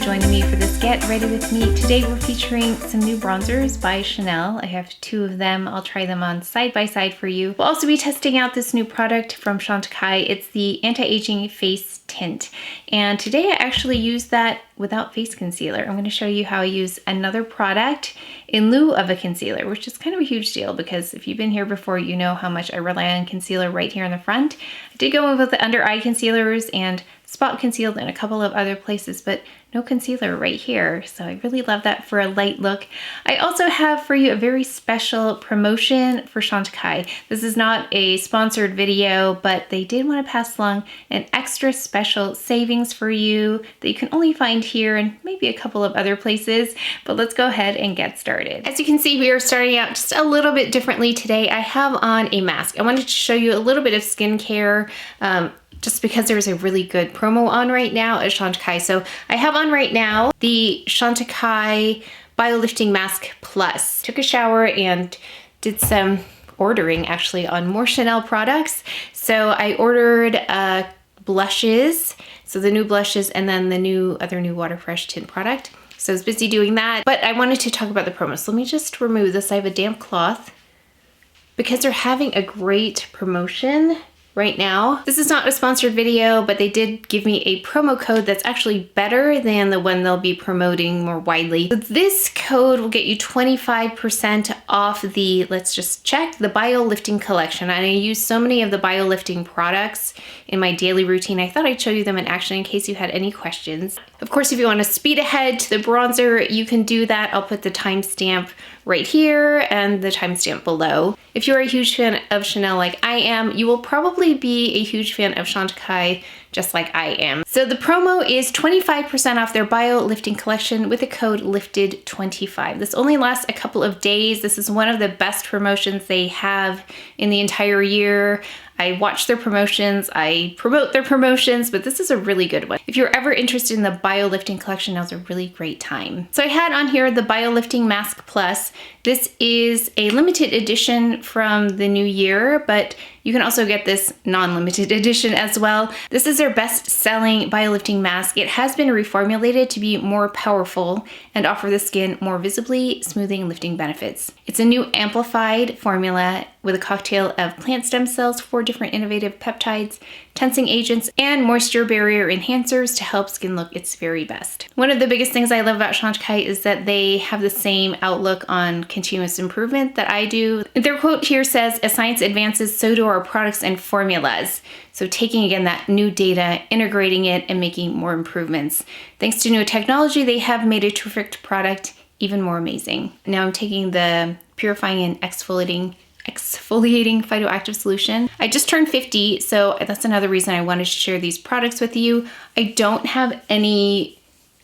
joining me for this Get Ready With Me. Today we're featuring some new bronzers by Chanel. I have two of them. I'll try them on side by side for you. We'll also be testing out this new product from Chantecaille. It's the Anti-Aging Face Tint. And today I actually used that without face concealer. I'm going to show you how I use another product in lieu of a concealer, which is kind of a huge deal because if you've been here before, you know how much I rely on concealer right here in the front. I did go in with the under eye concealers and spot concealed in a couple of other places, but no concealer right here. So I really love that for a light look. I also have for you a very special promotion for Chantecaille. This is not a sponsored video, but they did want to pass along an extra special savings for you that you can only find here and maybe a couple of other places. But let's go ahead and get started. As you can see, we are starting out just a little bit differently today. I have on a mask. I wanted to show you a little bit of skincare, just because there's a really good promo on right now at Chantecaille. So I have on right now the Chantecaille Biolifting Mask Plus. Took a shower and did some ordering actually on more Chanel products. So I ordered blushes, so the new blushes and then the other new Water Fresh tint product. So I was busy doing that, but I wanted to talk about the promo. So let me just remove this. I have a damp cloth because they're having a great promotion right now. This is not a sponsored video, but they did give me a promo code that's actually better than the one they'll be promoting more widely. So this code will get you 25% off the, let's just check, the Biolifting collection. And I use so many of the Biolifting products in my daily routine. I thought I'd show you them in action in case you had any questions. Of course, if you want to speed ahead to the bronzer, you can do that. I'll put the timestamp right here and the timestamp below. If you're a huge fan of Chanel like I am, you will probably be a huge fan of Chantecaille just like I am. So the promo is 25% off their Biolifting collection with the code LIFTED25. This only lasts a couple of days. This is one of the best promotions they have in the entire year. I watch their promotions, I promote their promotions, but this is a really good one. If you're ever interested in the Biolifting collection, now's a really great time. So I had on here the Biolifting Mask Plus. This is a limited edition from the new year, but you can also get this non-limited edition as well. This is their best-selling Biolifting mask. It has been reformulated to be more powerful and offer the skin more visibly smoothing and lifting benefits. It's a new amplified formula with a cocktail of plant stem cells, 4 different innovative peptides, tensing agents, and moisture barrier enhancers to help skin look its very best. One of the biggest things I love about Chantecaille is that they have the same outlook on continuous improvement that I do. Their quote here says, "As science advances, so do our products and formulas." So taking again that new data, integrating it, and making more improvements. Thanks to new technology, they have made a terrific product even more amazing. Now I'm taking the purifying and exfoliating phytoactive solution. I just turned 50, so that's another reason I wanted to share these products with you. I don't have any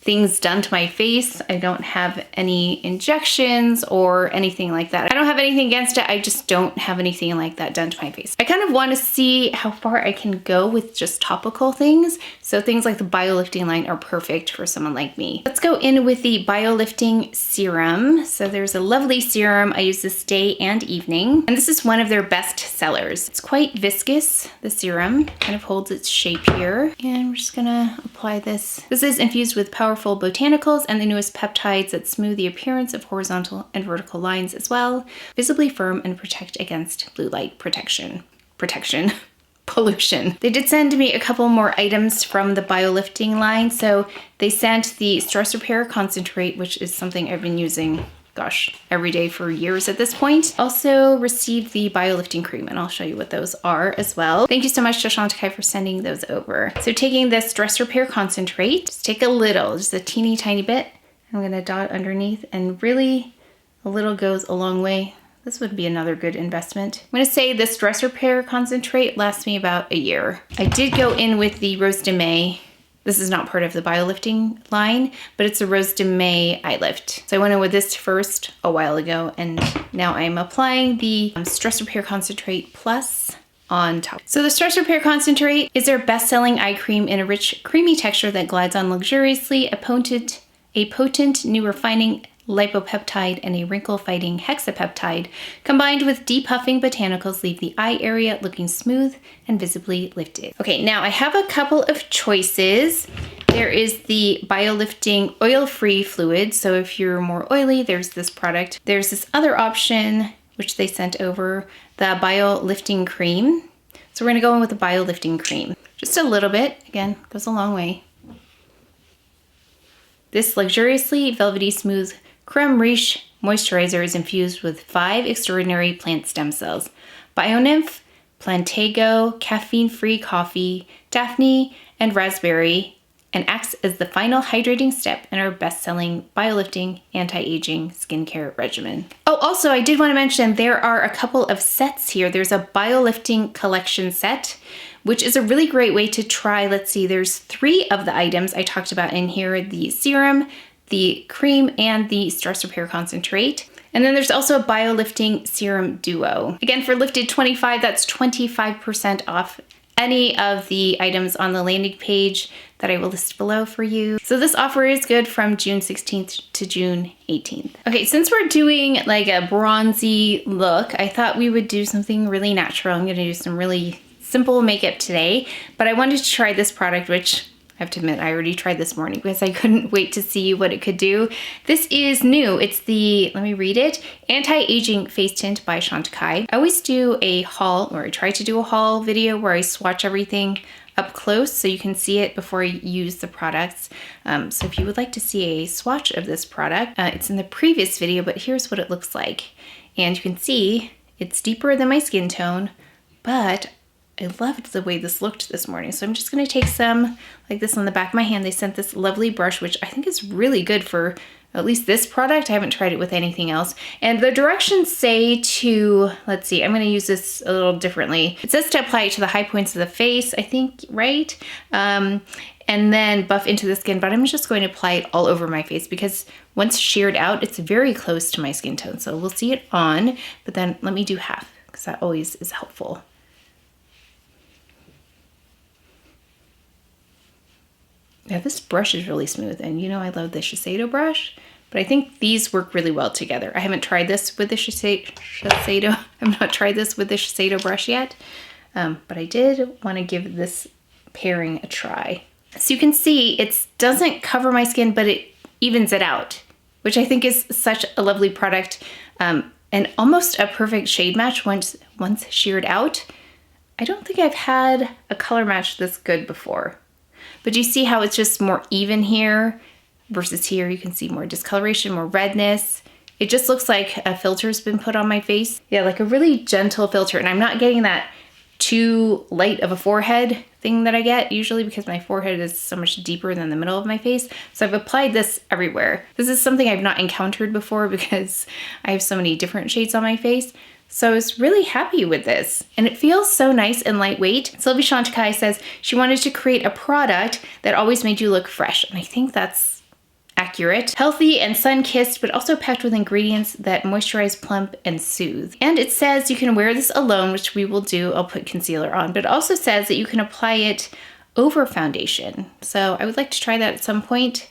things done to my face. I don't have any injections or anything like that. I don't have anything against it. I just don't have anything like that done to my face. I kind of want to see how far I can go with just topical things. So things like the Biolifting line are perfect for someone like me. Let's go in with the Biolifting serum. So there's a lovely serum. I use this day and evening, and this is one of their best sellers. It's quite viscous, the serum. Kind of holds its shape here. And we're just gonna apply this. This is infused with powerful botanicals and the newest peptides that smooth the appearance of horizontal and vertical lines as well, visibly firm and protect against blue light pollution. They did send me a couple more items from the Biolifting line. So they sent the Stress Repair Concentrate, which is something I've been using, gosh, every day for years at this point. Also received the Biolifting cream, and I'll show you what those are as well. Thank you so much to Chantecaille for sending those over. So taking this Stress Repair Concentrate, just take a little, just a teeny tiny bit. I'm gonna dot underneath, and really a little goes a long way. This would be another good investment. I'm gonna say the Stress Repair Concentrate lasts me about a year. I did go in with the Rose de May. This is not part of the Biolifting line, but it's a Rose de May eye lift. So I went in with this first a while ago, and now I'm applying the Stress Repair Concentrate Plus on top. So the Stress Repair Concentrate is their best-selling eye cream in a rich, creamy texture that glides on luxuriously, a potent new refining lipopeptide, and a wrinkle-fighting hexapeptide, combined with depuffing botanicals, leave the eye area looking smooth and visibly lifted. Okay, now I have a couple of choices. There is the BioLifting oil-free fluid. So if you're more oily, there's this product. There's this other option, which they sent over, the BioLifting cream. So we're gonna go in with the BioLifting cream. Just a little bit, again, goes a long way. This luxuriously velvety smooth creme riche moisturizer is infused with 5 extraordinary plant stem cells: BioNymph, Plantago, caffeine-free coffee, Daphne, and raspberry, and acts as the final hydrating step in our best-selling BioLifting anti-aging skincare regimen. Oh, also I did want to mention there are a couple of sets here. There's a BioLifting collection set, which is a really great way to try. Let's see, there's 3 of the items I talked about in here: the serum, the cream, and the stress repair concentrate. And then there's also a BioLifting serum duo. Again, for lifted 25, that's 25% off any of the items on the landing page that I will list below for you. So this offer is good from June 16th to June 18th. Okay, since we're doing like a bronzy look, I thought we would do something really natural. I'm gonna do some really simple makeup today, but I wanted to try this product, which I have to admit, I already tried this morning because I couldn't wait to see what it could do. This is new. It's the, let me read it, Anti-Aging Face Tint by Chantecaille. I always do a haul, or I try to do a haul video where I swatch everything up close so you can see it before I use the products. So if you would like to see a swatch of this product, it's in the previous video, but here's what it looks like. And you can see it's deeper than my skin tone, but I loved the way this looked this morning. So I'm just gonna take some like this on the back of my hand. They sent this lovely brush, which I think is really good for at least this product. I haven't tried it with anything else. And the directions say to, let's see, I'm gonna use this a little differently. It says to apply it to the high points of the face, I think, right? And then buff into the skin, but I'm just going to apply it all over my face because once sheared out, it's very close to my skin tone. So we'll see it on, but then let me do half because that always is helpful. Yeah, this brush is really smooth, and you know I love the Shiseido brush, but I think these work really well together. I haven't tried this with the Shiseido. I've not tried this with the Shiseido brush yet, but I did want to give this pairing a try. So you can see it doesn't cover my skin, but it evens it out, which I think is such a lovely product, and almost a perfect shade match once sheared out. I don't think I've had a color match this good before. But you see how it's just more even here versus here. You can see more discoloration, more redness. It just looks like a filter's been put on my face. Yeah, like a really gentle filter. And I'm not getting that too light of a forehead thing that I get usually because my forehead is so much deeper than the middle of my face. So I've applied this everywhere. This is something I've not encountered before because I have so many different shades on my face. So I was really happy with this, and it feels so nice and lightweight. Sylvie Chantecaille says she wanted to create a product that always made you look fresh, and I think that's accurate. Healthy and sun-kissed, but also packed with ingredients that moisturize, plump, and soothe. And it says you can wear this alone, which we will do. I'll put concealer on, but it also says that you can apply it over foundation. So I would like to try that at some point.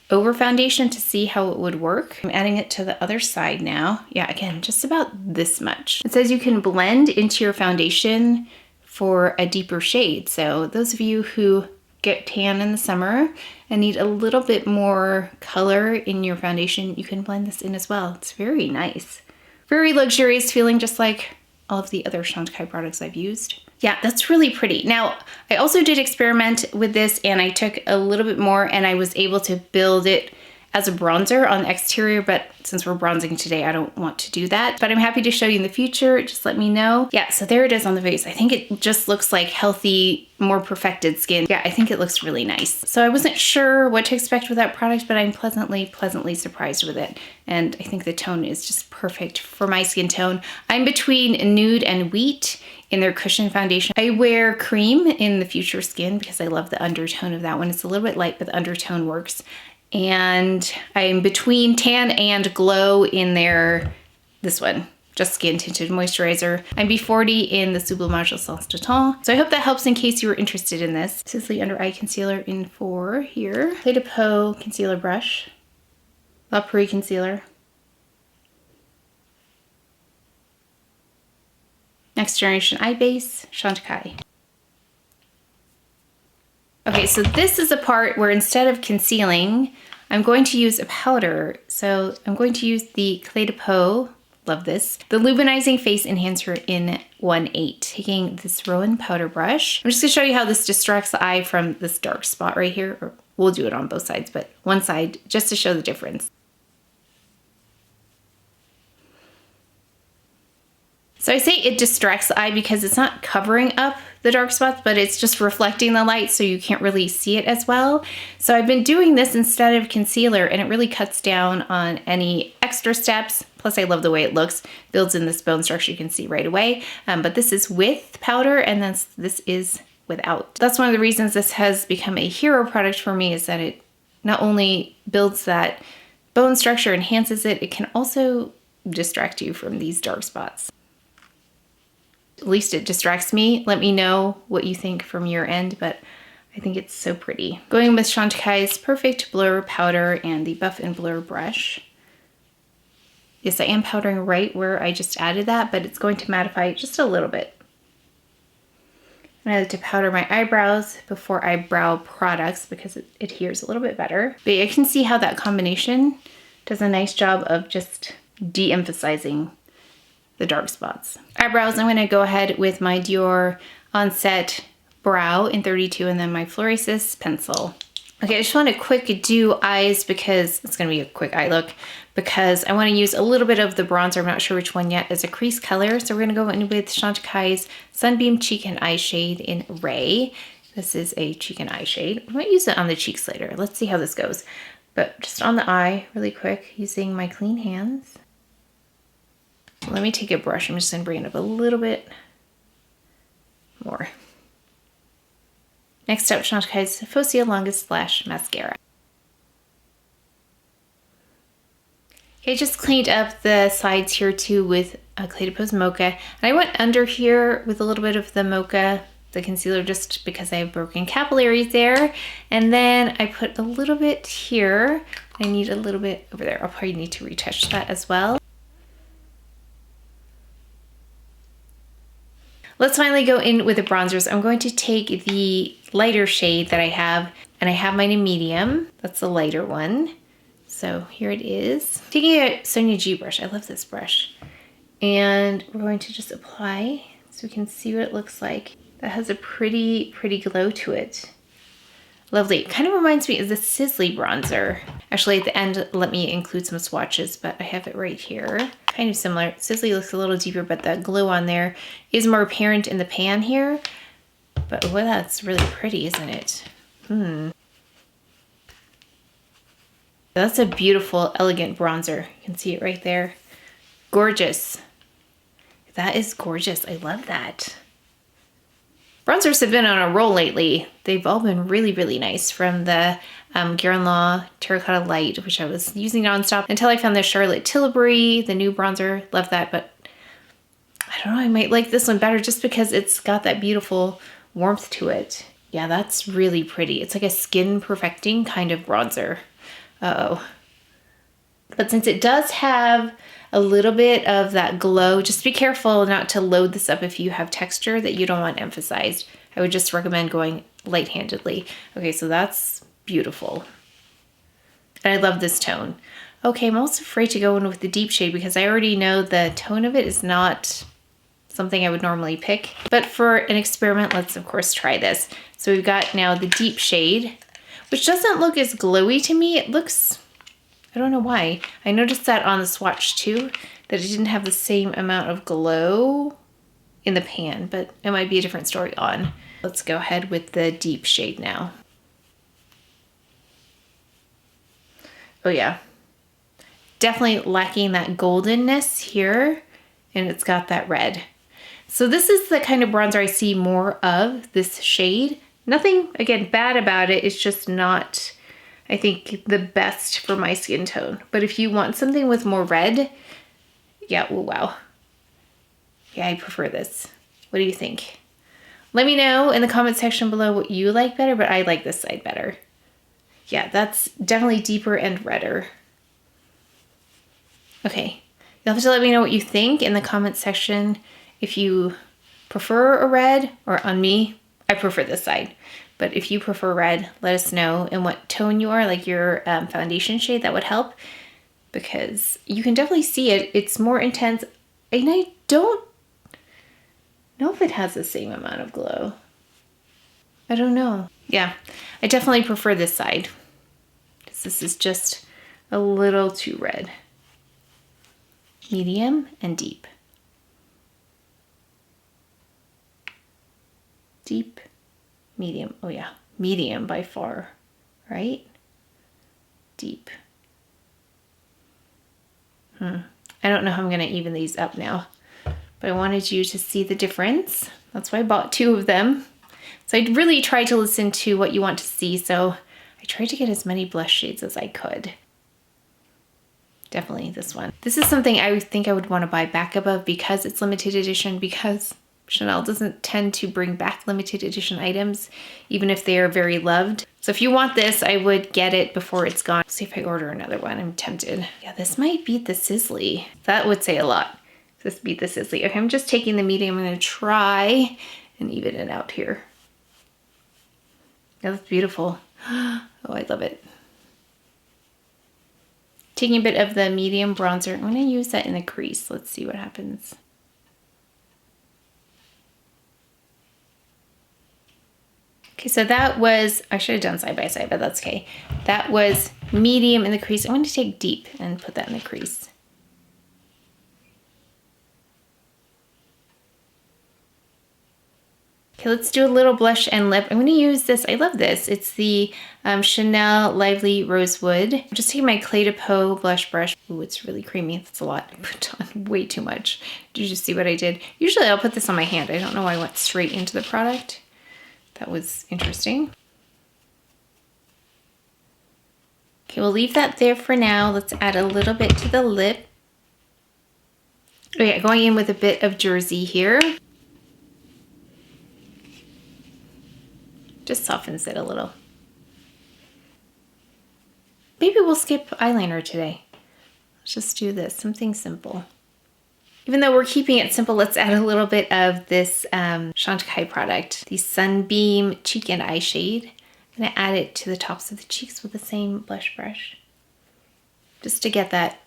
Over foundation to see how it would work. I'm adding it to the other side now. Yeah, again, just about this much. It says you can blend into your foundation for a deeper shade. So those of you who get tan in the summer and need a little bit more color in your foundation, you can blend this in as well. It's very nice. Very luxurious feeling, just like all of the other Chantecaille products I've used. Yeah, that's really pretty. Now, I also did experiment with this and I took a little bit more and I was able to build it as a bronzer on the exterior, but since we're bronzing today, I don't want to do that. But I'm happy to show you in the future, just let me know. Yeah, so there it is on the face. I think it just looks like healthy, more perfected skin. Yeah, I think it looks really nice. So I wasn't sure what to expect with that product, but I'm pleasantly surprised with it. And I think the tone is just perfect for my skin tone. I'm between nude and wheat in their cushion foundation. I wear cream in the Future Skin because I love the undertone of that one. It's a little bit light, but the undertone works. And I'm between tan and glow in their, this one, Just Skin Tinted Moisturizer. I'm B40 in the Sublimage Essence de Teint. So I hope that helps in case you were interested in this. Sisley Under Eye Concealer in 4 here. CdP Concealer brush. PRAIRIE Concealer. Next Generation Eye Base, Chantecaille. Okay, so this is a part where instead of concealing, I'm going to use a powder. So I'm going to use the CdP, love this, the Luminizing Face Enhancer in 1/8. Taking this ROEN powder brush. I'm just gonna show you how this distracts the eye from this dark spot right here. Or we'll do it on both sides, but one side just to show the difference. So I say it distracts the eye because it's not covering up the dark spots, but it's just reflecting the light so you can't really see it as well. So I've been doing this instead of concealer and it really cuts down on any extra steps. Plus I love the way it looks, builds in this bone structure you can see right away. But this is with powder and then this is without. That's one of the reasons this has become a hero product for me, is that it not only builds that bone structure, enhances it, it can also distract you from these dark spots. At least it distracts me. Let me know what you think from your end, but I think it's so pretty. Going with Chantecaille's Perfect Blur Powder and the Buff and Blur brush. Yes, I am powdering right where I just added that, but it's going to mattify just a little bit. And I like to powder my eyebrows before eyebrow products because it adheres a little bit better. But you can see how that combination does a nice job of just de-emphasizing the dark spots. Eyebrows, I'm gonna go ahead with my DIOR Onset Brow in 32 and then my Florasis pencil. Okay, I just want to quick do eyes because it's gonna be a quick eye look because I wanna use a little bit of the bronzer, I'm not sure which one yet, as a crease color. So we're gonna go in with Chantecaille's Sunbeam Cheek and Eye Shade in Ray. This is a cheek and eye shade. I might use it on the cheeks later. Let's see how this goes. But just on the eye, really quick, using my clean hands. Let me take a brush. I'm just gonna bring it up a little bit more. Next up, Chantecaille's Fossia Longest Lash Mascara. Okay, I just cleaned up the sides here too with CdP's Mocha. And I went under here with a little bit of the Mocha, the concealer, just because I have broken capillaries there. And then I put a little bit here. I need a little bit over there. I'll probably need to retouch that as well. Let's finally go in with the bronzers. I'm going to take the lighter shade that I have, and I have mine in medium. That's the lighter one. So here it is. Taking a SONIA G brush. I love this brush. And we're going to just apply so we can see what it looks like. That has a pretty glow to it. Lovely. It kind of reminds me of the SISLEY bronzer. Actually, at the end, let me include some swatches, but I have it right here. Kind of similar. SISLEY looks a little deeper, but that glow on there is more apparent in the pan here. But well, that's really pretty, isn't it? That's a beautiful, elegant bronzer. You can see it right there. Gorgeous. That is gorgeous. I love that. Bronzers have been on a roll lately. They've all been really nice, from the Guerin Law Terracotta Light, which I was using nonstop until I found the Charlotte Tilbury, the new bronzer. Love that, but I don't know, I might like this one better just because it's got that beautiful warmth to it. Yeah, that's really pretty. It's like a skin perfecting kind of bronzer. Uh-oh. But since it does have a little bit of that glow, just be careful not to load this up if you have texture that you don't want emphasized. I would just recommend going light-handedly. Okay, so that's beautiful. And I love this tone. Okay, I'm also afraid to go in with the deep shade because I already know the tone of it is not something I would normally pick. But for an experiment, let's of course try this. So we've got now the deep shade, which doesn't look as glowy to me. It looks, I don't know why. I noticed that on the swatch too, that it didn't have the same amount of glow in the pan, but it might be a different story on. Let's go ahead with the deep shade now. Oh yeah, definitely lacking that goldenness here, and it's got that red. So this is the kind of bronzer I see more of, this shade. Nothing, again, bad about it. It's just not, I think, the best for my skin tone. But if you want something with more red, yeah, oh wow. Yeah, I prefer this. What do you think? Let me know in the comment section below what you like better, but I like this side better. Yeah, that's definitely deeper and redder. Okay, you'll have to let me know what you think in the comment section if you prefer a red, or on me, I prefer this side. But if you prefer red, let us know in what tone you are, like your foundation shade, that would help. Because you can definitely see it. It's more intense. And I don't know if it has the same amount of glow. I don't know. Yeah, I definitely prefer this side. Because this is just a little too red. Medium and deep. Deep, medium. Oh yeah, medium by far, right? Deep. I don't know how I'm gonna even these up now, but I wanted you to see the difference. That's why I bought 2 of them. So I really tried to listen to what you want to see, so I tried to get as many blush shades as I could. Definitely this one. This is something I think I would want to buy backup of because it's limited edition, because Chanel doesn't tend to bring back limited edition items, even if they are very loved. So if you want this, I would get it before it's gone. Let's see if I order another one. I'm tempted. Yeah, this might beat the SISLEY. That would say a lot. This beat the SISLEY. Okay, I'm just taking the medium. I'm gonna try and even it out here. Yeah, that's beautiful. Oh, I love it. Taking a bit of the medium bronzer. I'm gonna use that in the crease. Let's see what happens. Okay, so that was, I should have done side by side, but that's okay. That was medium in the crease. I'm going to take deep and put that in the crease. Okay, let's do a little blush and lip. I'm going to use this. I love this. It's the Chanel Lively Rosewood. I'm just taking my CdP Blush Brush. Ooh, it's really creamy. That's a lot. I put on way too much. Did you just see what I did? Usually I'll put this on my hand. I don't know why I went straight into the product. That was interesting. Okay, we'll leave that there for now. Let's add a little bit to the lip. Oh yeah, going in with a bit of Jersey here. Just softens it a little. Maybe we'll skip eyeliner today. Let's just do this, something simple. Even though we're keeping it simple, let's add a little bit of this Chantecaille product, the Sunbeam Cheek and Eye Shade. I'm gonna add it to the tops of the cheeks with the same blush brush, just to get that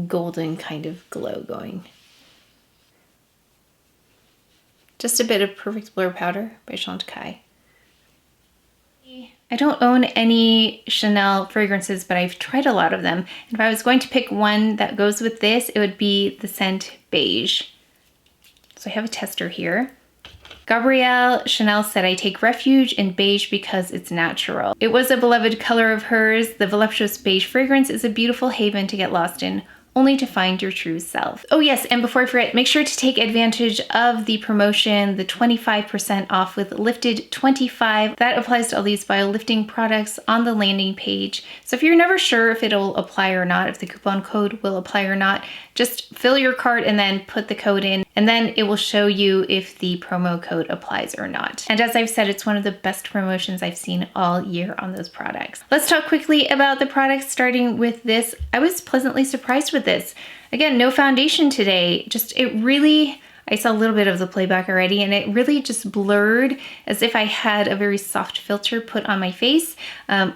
golden kind of glow going. Just a bit of Perfect Blur Powder by Chantecaille. I don't own any Chanel fragrances, but I've tried a lot of them. And if I was going to pick one that goes with this, it would be the scent Beige. So I have a tester here. Gabrielle Chanel said, I take refuge in beige because it's natural. It was a beloved color of hers. The voluptuous beige fragrance is a beautiful haven to get lost in, only to find your true self. Oh yes, and before I forget, make sure to take advantage of the promotion, the 25% off with Lifted 25. That applies to all these bio-lifting products on the landing page. So if you're never sure if it'll apply or not, if the coupon code will apply or not, just fill your cart and then put the code in, and then it will show you if the promo code applies or not. And as I've said, it's one of the best promotions I've seen all year on those products. Let's talk quickly about the products, starting with this. I was pleasantly surprised with this. Again, no foundation today. Just, it really, I saw a little bit of the playback already, and it really just blurred as if I had a very soft filter put on my face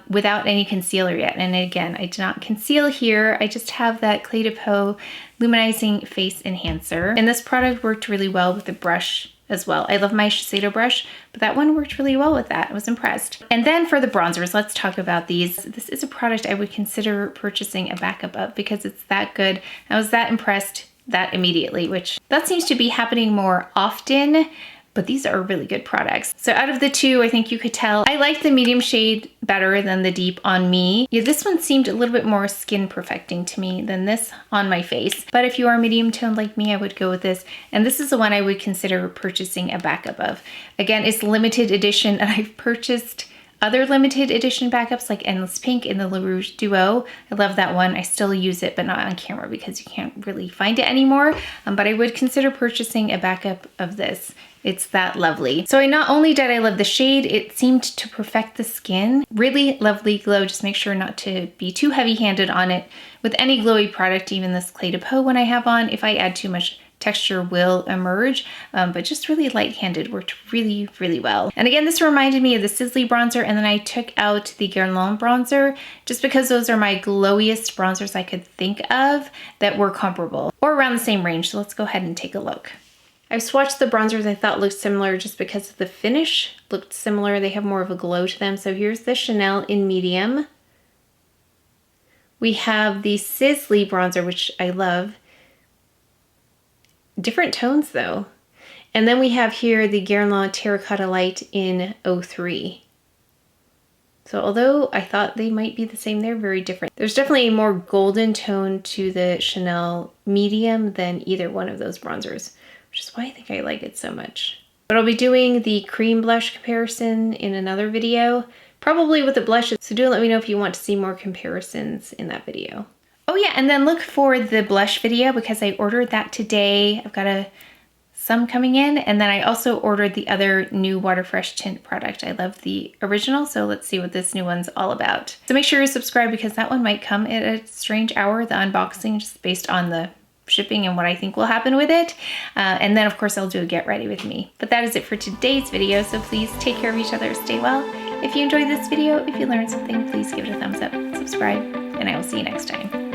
without any concealer yet. And again, I did not conceal here. I just have that CdP Luminizing Face Enhancer. And this product worked really well with the brush as well. I love my Shiseido brush, but that one worked really well with that. I was impressed. And then for the bronzers, let's talk about these. This is a product I would consider purchasing a backup of because it's that good. I was that impressed that immediately, which that seems to be happening more often, but these are really good products. So out of the two, I think you could tell I like the medium shade better than the deep on me. Yeah, this one seemed a little bit more skin perfecting to me than this on my face. But if you are medium toned like me, I would go with this. And this is the one I would consider purchasing a backup of. Again, it's limited edition, and I've purchased other limited edition backups like Endless Pink and the Le Rouge Duo. I love that one. I still use it, but not on camera because you can't really find it anymore. But I would consider purchasing a backup of this. It's that lovely. So not only did I love the shade, it seemed to perfect the skin. Really lovely glow. Just make sure not to be too heavy-handed on it. With any glowy product, even this CdP one I have on, if I add too much, texture will emerge, but just really light-handed, worked really, really well. And again, this reminded me of the SISLEY bronzer, and then I took out the Guerlain bronzer just because those are my glowiest bronzers I could think of that were comparable or around the same range. So let's go ahead and take a look. I've swatched the bronzers I thought looked similar just because the finish looked similar. They have more of a glow to them. So here's the Chanel in medium. We have the SISLEY bronzer, which I love. Different tones though. And then we have here the Guerlain Terracotta Light in 03. So although I thought they might be the same, they're very different. There's definitely a more golden tone to the Chanel medium than either one of those bronzers, which is why I think I like it so much. But I'll be doing the cream blush comparison in another video, probably with the blushes. So do let me know if you want to see more comparisons in that video. Oh yeah, and then look for the blush video because I ordered that today. I've got some coming in, and then I also ordered the other new Waterfresh Tint product. I love the original, so let's see what this new one's all about. So make sure you subscribe because that one might come at a strange hour, the unboxing, just based on the shipping and what I think will happen with it. And then of course I'll do a get ready with me. But that is it for today's video, so please take care of each other, stay well. If you enjoyed this video, if you learned something, please give it a thumbs up, subscribe, and I will see you next time.